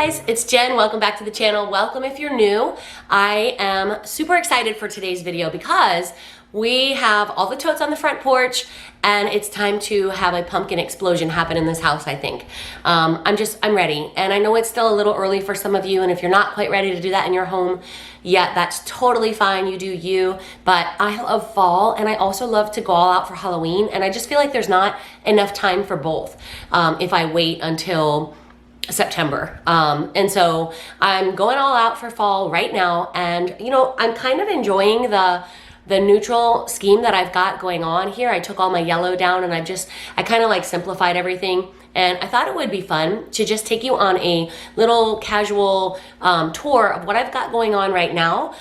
guys, it's Jen. Welcome back to the channel. Welcome if you're new. I am super excited for today's video because we have all the totes on the front porch and it's time to have a pumpkin explosion happen in this house, I think. I'm ready. And I know it's still a little early for some of you, and if you're not quite ready to do that in your home yet, that's totally fine. You do you. But I love fall, and I also love to go all out for Halloween, and I just feel like there's not enough time for both if I wait until September. And so I'm going all out for fall right now, and you know, I'm kind of enjoying the neutral scheme that I've got going on here. I took all my yellow down and I kind of like simplified everything, and I thought it would be fun to just take you on a little casual tour of what I've got going on right now.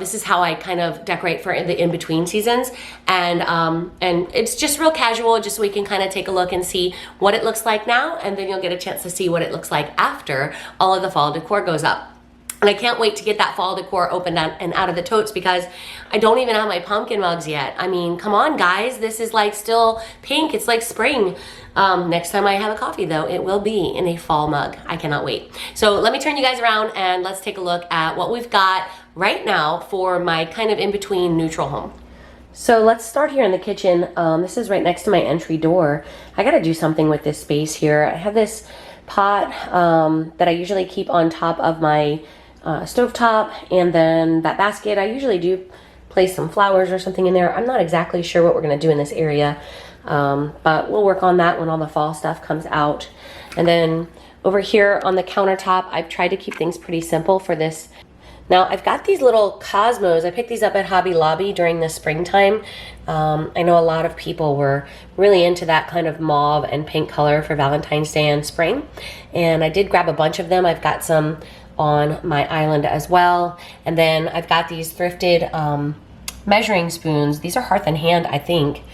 This is how I kind of decorate for the in-between seasons, and it's just real casual, just so we can kind of take a look and see what it looks like now, and then you'll get a chance to see what it looks like after all of the fall decor goes up. And I can't wait to get that fall decor opened and out of the totes, because I don't even have my pumpkin mugs yet. I mean, come on guys, this is like still pink, it's like spring. Next time I have a coffee though, it will be in a fall mug. I cannot wait. So let me turn you guys around and let's take a look at what we've got right now for my kind of in-between neutral home. So let's start here in the kitchen. This is right next to my entry door. I gotta do something with this space here. I have this pot that I usually keep on top of my stovetop, and then that basket, I usually do place some flowers or something in there. I'm not exactly sure what we're gonna do in this area, but we'll work on that when all the fall stuff comes out. And then over here on the countertop, I've tried to keep things pretty simple for this. Now I've got these little cosmos. I picked these up at Hobby Lobby during the springtime. I know a lot of people were really into that kind of mauve and pink color for Valentine's Day and spring, and I did grab a bunch of them. I've got some on my island as well, and then I've got these thrifted measuring spoons. These are Hearth and Hand, I think,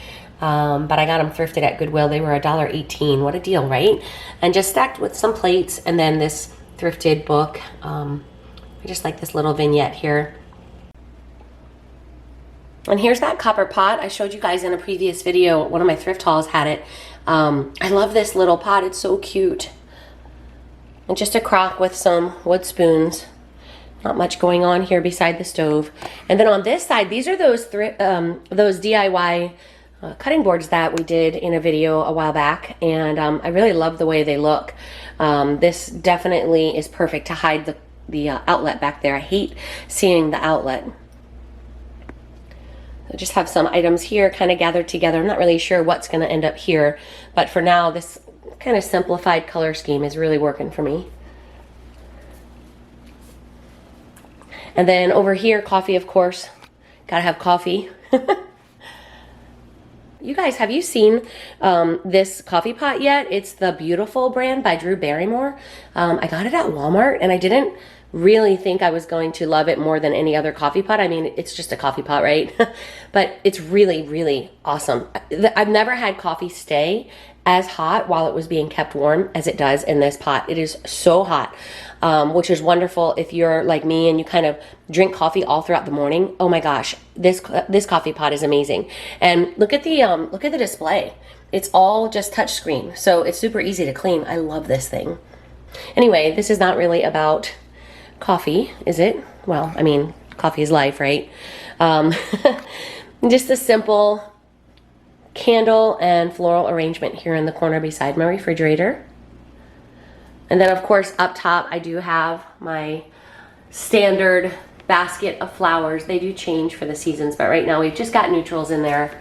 but I got them thrifted at Goodwill. They were $1.18. What a deal, right? And just stacked with some plates, and then this thrifted book. I just like this little vignette here. And here's that copper pot I showed you guys in a previous video. One of my thrift hauls had it. I love this little pot. It's so cute. And just a crock with some wood spoons. Not much going on here beside the stove. And then on this side, these are those DIY cutting boards that we did in a video a while back, and I really love the way they look. This definitely is perfect to hide the outlet back there. I hate seeing the outlet. I just have some items here kind of gathered together. I'm not really sure what's going to end up here, but for now, this kind of simplified color scheme is really working for me. And then over here, coffee, of course. Gotta have coffee. You guys, have you seen this coffee pot yet? It's the Beautiful brand by Drew Barrymore. I got it at Walmart, and I didn't really think I was going to love it more than any other coffee pot. I mean, it's just a coffee pot, right? But it's really, really awesome. I've never had coffee stay as hot while it was being kept warm as it does in this pot. It is so hot, which is wonderful if you're like me and you kind of drink coffee all throughout the morning. Oh my gosh, this coffee pot is amazing. And look at the display. It's all just touch screen, so it's super easy to clean. I love this thing. Anyway, this is not really about coffee, is it? Well, I mean, coffee is life, right? Just a simple candle and floral arrangement here in the corner beside my refrigerator. And then of course up top I do have my standard basket of flowers. They do change for the seasons, but right now we've just got neutrals in there.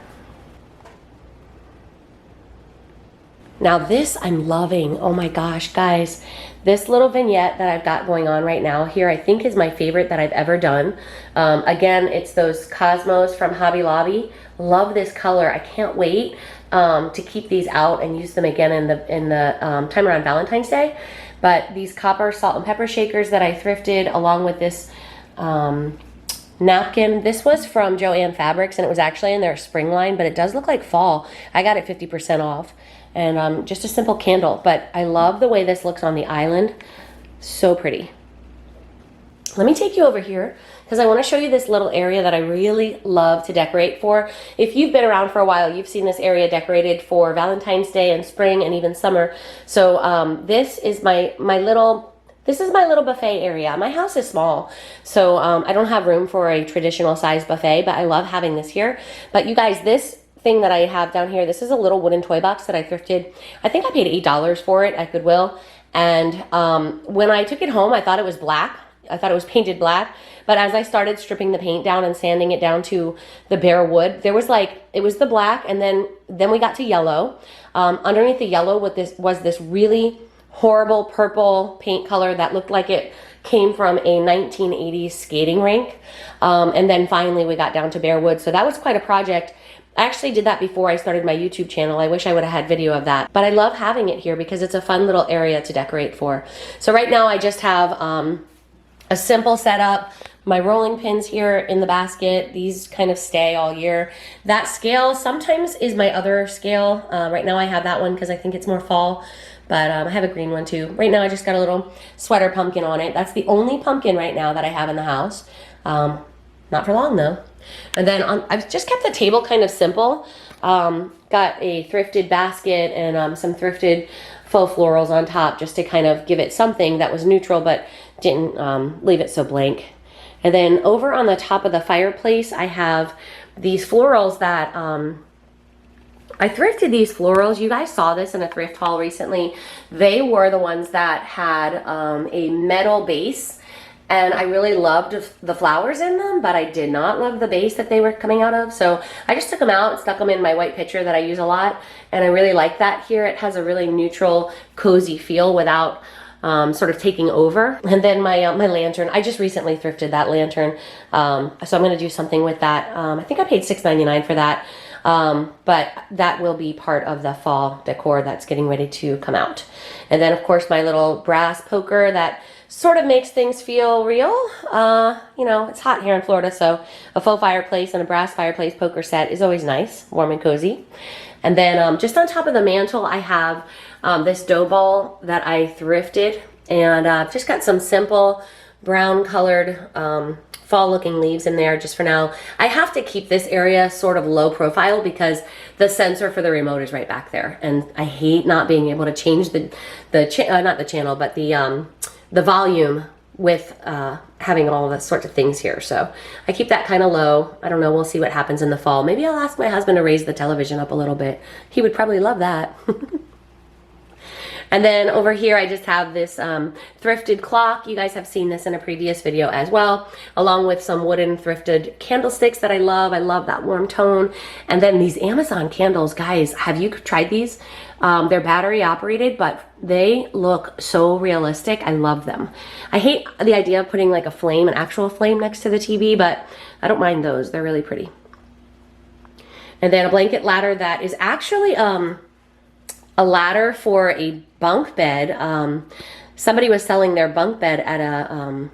Now this I'm loving. Oh my gosh, guys. This little vignette that I've got going on right now here, I think is my favorite that I've ever done. Again, it's those Cosmos from Hobby Lobby. Love this color. I can't wait to keep these out and use them again in the time around Valentine's Day. But these copper salt and pepper shakers that I thrifted, along with this napkin. This was from Joann Fabrics, and it was actually in their spring line, but it does look like fall. I got it 50% off. And just a simple candle, but I love the way this looks on the island. So pretty. Let me take you over here because I want to show you this little area that I really love to decorate for. If you've been around for a while, you've seen this area decorated for Valentine's Day and spring and even summer. So this is my little this is my little buffet area. My house is small, so I don't have room for a traditional size buffet, but I love having this here. But you guys, this thing that I have down here, this is a little wooden toy box that I thrifted. I think I paid $8 for it at Goodwill. And when I took it home, I thought it was black. I thought it was painted black. But as I started stripping the paint down and sanding it down to the bare wood, there was like, it was the black, and then we got to yellow. Underneath the yellow was this really horrible purple paint color that looked like it came from a 1980s skating rink. And then finally we got down to bare wood. So that was quite a project. I actually did that before I started my YouTube channel. I wish I would have had video of that. But I love having it here because it's a fun little area to decorate for. So right now I just have a simple setup. My rolling pins here in the basket. These kind of stay all year. That scale sometimes is my other scale. Right now I have that one because I think it's more fall. But I have a green one too. Right now I just got a little sweater pumpkin on it. That's the only pumpkin right now that I have in the house. Not for long though. And then I've just kept the table kind of simple. Got a thrifted basket and some thrifted faux florals on top just to kind of give it something that was neutral but didn't leave it so blank. And then over on the top of the fireplace, I have these florals that I thrifted these florals. You guys saw this in a thrift haul recently. They were the ones that had a metal base, and I really loved the flowers in them, but I did not love the base that they were coming out of. So I just took them out and stuck them in my white pitcher that I use a lot, and I really like that here. It has a really neutral, cozy feel without sort of taking over. And then my lantern, I just recently thrifted that lantern, so I'm going to do something with that. I think I paid $6.99 for that. But that will be part of the fall decor that's getting ready to come out. And then of course my little brass poker that sort of makes things feel real. You know, it's hot here in Florida, so a faux fireplace and a brass fireplace poker set is always nice, warm and cozy. And then just on top of the mantle, I have this dough ball that I thrifted, and just got some simple brown colored fall looking leaves in there just for now. I have to keep this area sort of low profile because the sensor for the remote is right back there, and I hate not being able to change not the channel, but the volume with having all the sorts of things here. So I keep that kind of low. I don't know, we'll see what happens in the fall. Maybe I'll ask my husband to raise the television up a little bit. He would probably love that. And then over here, I just have this thrifted clock. You guys have seen this in a previous video as well, along with some wooden thrifted candlesticks that I love. I love that warm tone. And then these Amazon candles, guys, have you tried these? They're battery operated, but they look so realistic. I love them. I hate the idea of putting like a flame, an actual flame next to the TV, but I don't mind those. They're really pretty. And then a blanket ladder that is actually a ladder for a bunk bed. Somebody was selling their bunk bed at an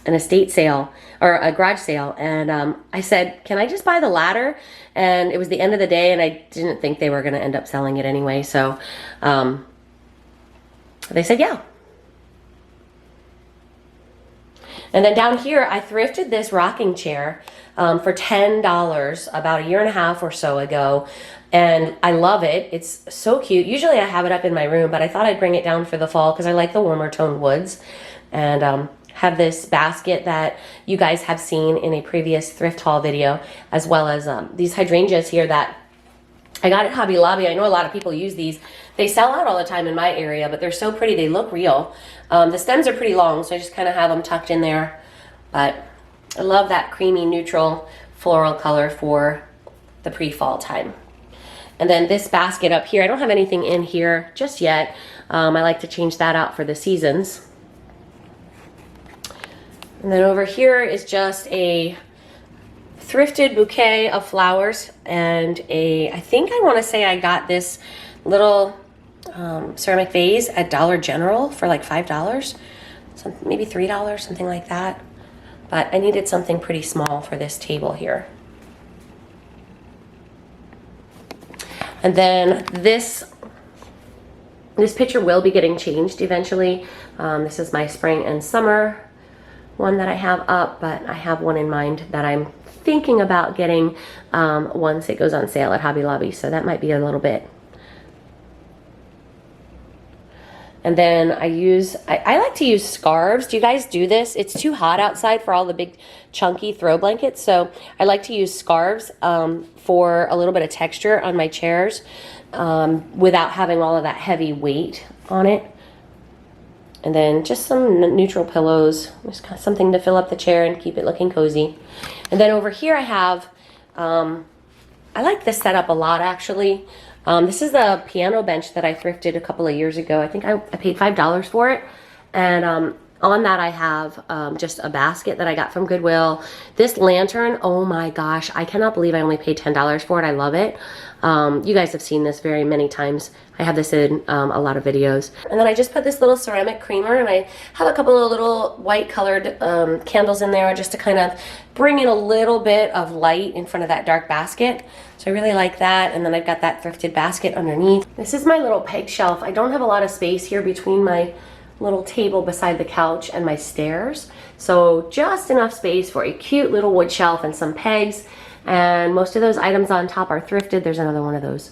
estate sale or a garage sale, and I said, can I just buy the ladder? And it was the end of the day, and I didn't think they were going to end up selling it anyway, so they said yeah. And then down here, I thrifted this rocking chair for $10 about a year and a half or so ago. And I love it. It's so cute. Usually I have it up in my room, but I thought I'd bring it down for the fall because I like the warmer toned woods. And have this basket that you guys have seen in a previous thrift haul video, as well as these hydrangeas here that I got at Hobby Lobby. I know a lot of people use these. They sell out all the time in my area, but they're so pretty. They look real. The stems are pretty long, so I just kind of have them tucked in there. But I love that creamy neutral floral color for the pre-fall time. And then this basket up here, I don't have anything in here just yet. I like to change that out for the seasons. And then over here is just a thrifted bouquet of flowers and I think I want to say I got this little ceramic vase at Dollar General for like $5, maybe $3, something like that. But I needed something pretty small for this table here. And then this picture will be getting changed eventually. This is my spring and summer one that I have up, but I have one in mind that I'm thinking about getting once it goes on sale at Hobby Lobby. So that might be a little bit. And then I like to use scarves. Do you guys do this? It's too hot outside for all the big chunky throw blankets. So I like to use scarves for a little bit of texture on my chairs without having all of that heavy weight on it. And then just some neutral pillows, just kind of something to fill up the chair and keep it looking cozy. And then over here I have, I like this setup a lot actually. This is a piano bench that I thrifted a couple of years ago. I think I paid $5 for it. And on that I have just a basket that I got from Goodwill. This lantern, oh my gosh, I cannot believe I only paid $10 for it. I love it. You guys have seen this very many times. I have this in a lot of videos. And then I just put this little ceramic creamer, and I have a couple of little white colored candles in there just to kind of bring in a little bit of light in front of that dark basket. So I really like that. And then I've got that thrifted basket underneath. This is my little peg shelf. I don't have a lot of space here between my little table beside the couch and my stairs. So just enough space for a cute little wood shelf and some pegs. And most of those items on top are thrifted. There's another one of those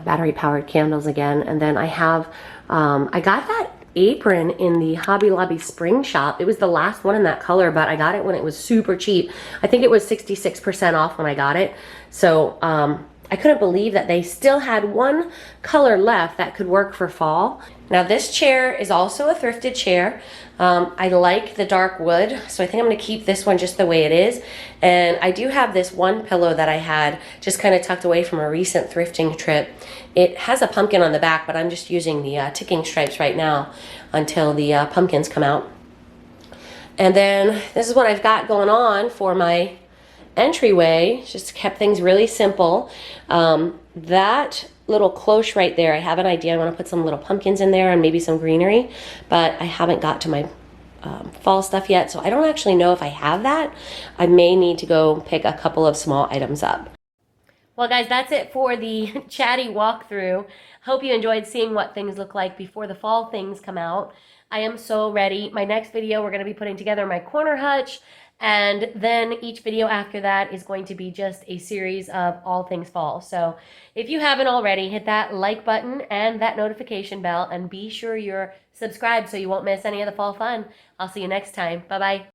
battery powered candles again. And then I have, I got that apron in the Hobby Lobby spring shop. It was the last one in that color, but I got it when it was super cheap. I think it was 66% off when I got it. So I couldn't believe that they still had one color left that could work for fall. Now this chair is also a thrifted chair. I like the dark wood, so I think I'm gonna keep this one just the way it is. And I do have this one pillow that I had just kind of tucked away from a recent thrifting trip. It has a pumpkin on the back, but I'm just using the ticking stripes right now until the pumpkins come out. And then this is what I've got going on for my entryway. Just kept things really simple. That little cloche right there, I have an idea. I want to put some little pumpkins in there and maybe some greenery, but I haven't got to my fall stuff yet, so I don't actually know if I have that. I may need to go pick a couple of small items up. Well guys, that's it for the chatty walkthrough. Hope you enjoyed seeing what things look like before the fall things come out. I am so ready. My next video, we're going to be putting together my corner hutch, and then each video after that is going to be just a series of all things fall. So if you haven't already, hit that like button and that notification bell, and be sure you're subscribed so you won't miss any of the fall fun. I'll see you next time. Bye-bye.